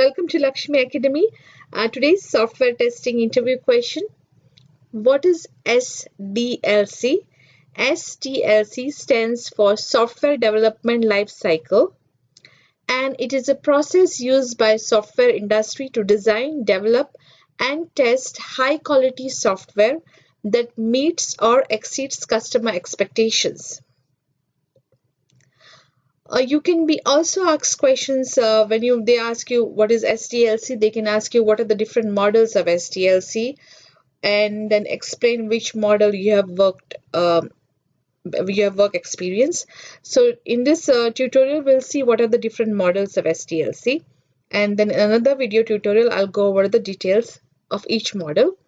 Welcome to Lakshmi Academy. Today's software testing interview question. What is SDLC? SDLC stands for Software Development Life Cycle, and it is a process used by software industry to design, develop and test high quality software that meets or exceeds customer expectations. You can be also asked questions when they ask you what is SDLC. They can ask you what are the different models of SDLC, and then explain which model you have work experience. So in this tutorial, we'll see what are the different models of SDLC, and then in another video tutorial, I'll go over the details of each model.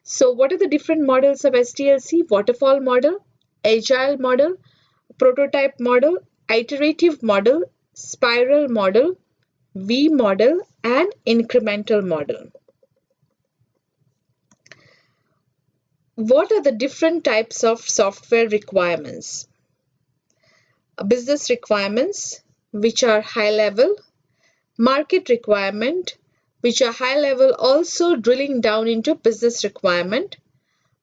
So what are the different models of SDLC? Waterfall model, agile model, prototype model, iterative model, spiral model, V model, and incremental model. What are the different types of software requirements? Business requirements, which are high level, market requirement, which are high level, also drilling down into business requirement,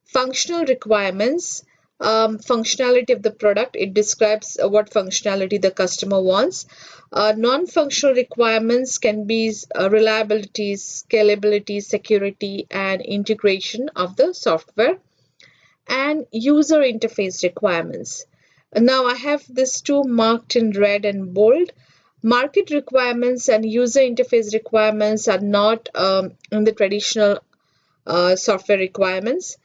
functional requirements, functionality of the product. It describes what functionality the customer wants. Non-functional requirements can be reliability, scalability, security, and integration of the software. And user interface requirements. Now I have these two marked in red and bold. Market requirements and user interface requirements are not in the traditional software requirements,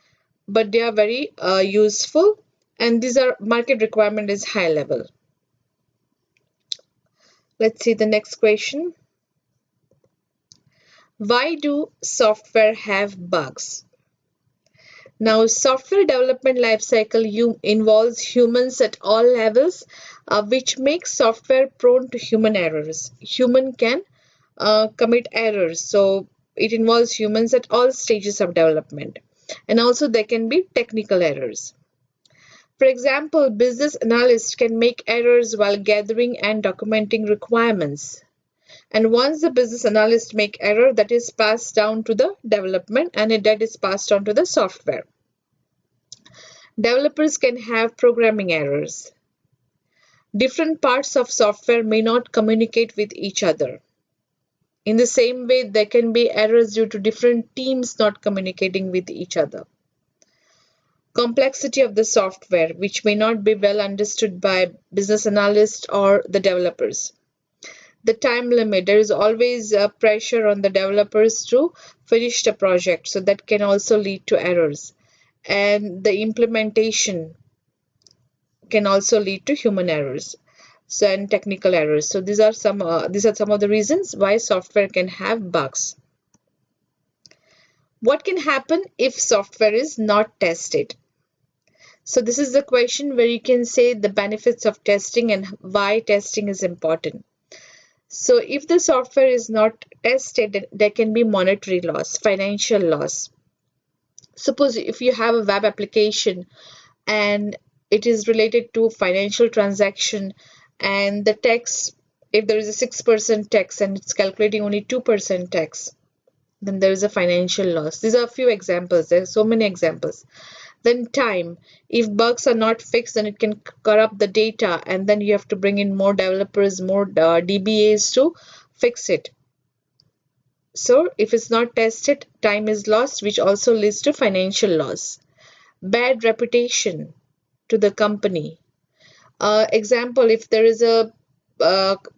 but they are very useful, and these are market requirement is high level. Let's see the next question. Why do software have bugs? Now, software development lifecycle involves humans at all levels, which makes software prone to human errors. Human can commit errors, so it involves humans at all stages of development. And also there can be technical errors. For example, business analysts can make errors while gathering and documenting requirements. And once the business analyst make error, that is passed down to the development, and that is passed on to the software. Developers can have programming errors. Different parts of software may not communicate with each other. In the same way, there can be errors due to different teams not communicating with each other. Complexity of the software, which may not be well understood by business analysts or the developers. The time limit, there is always pressure on the developers to finish the project, so that can also lead to errors. And the implementation can also lead to human errors, and technical errors. So these are some of the reasons why software can have bugs. What can happen if software is not tested? So this is the question where you can say the benefits of testing and why testing is important. So if the software is not tested, there can be monetary loss, financial loss. Suppose if you have a web application and it is related to financial transaction, and the tax, if there is a 6% tax and it's calculating only 2% tax, then there is a financial loss. These are a few examples. There are so many examples. Then time. If bugs are not fixed, then it can corrupt the data, and then you have to bring in more developers, more DBAs to fix it. So if it's not tested, time is lost, which also leads to financial loss. Bad reputation to the company. Example, if there is a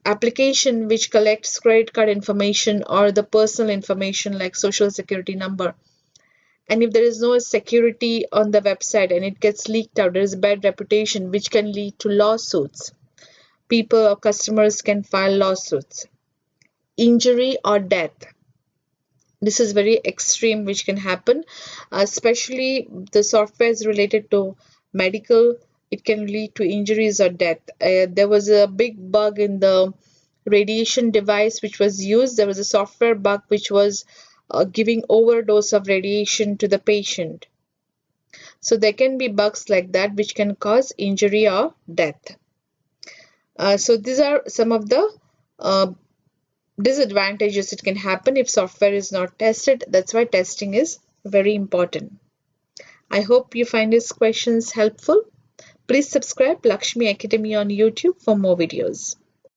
application which collects credit card information or the personal information like social security number, and if there is no security on the website and it gets leaked out, there is bad reputation, which can lead to lawsuits. People or customers can file lawsuits. Injury or death. This is very extreme, which can happen, especially the software is related to medical. It can lead to injuries or death. There was a big bug in the radiation device which was used. There was a software bug which was giving overdose of radiation to the patient. So there can be bugs like that which can cause injury or death. So these are some of the disadvantages it can happen if software is not tested. That's why testing is very important. I hope you find these questions helpful. Please subscribe Lakshmi Academy on YouTube for more videos.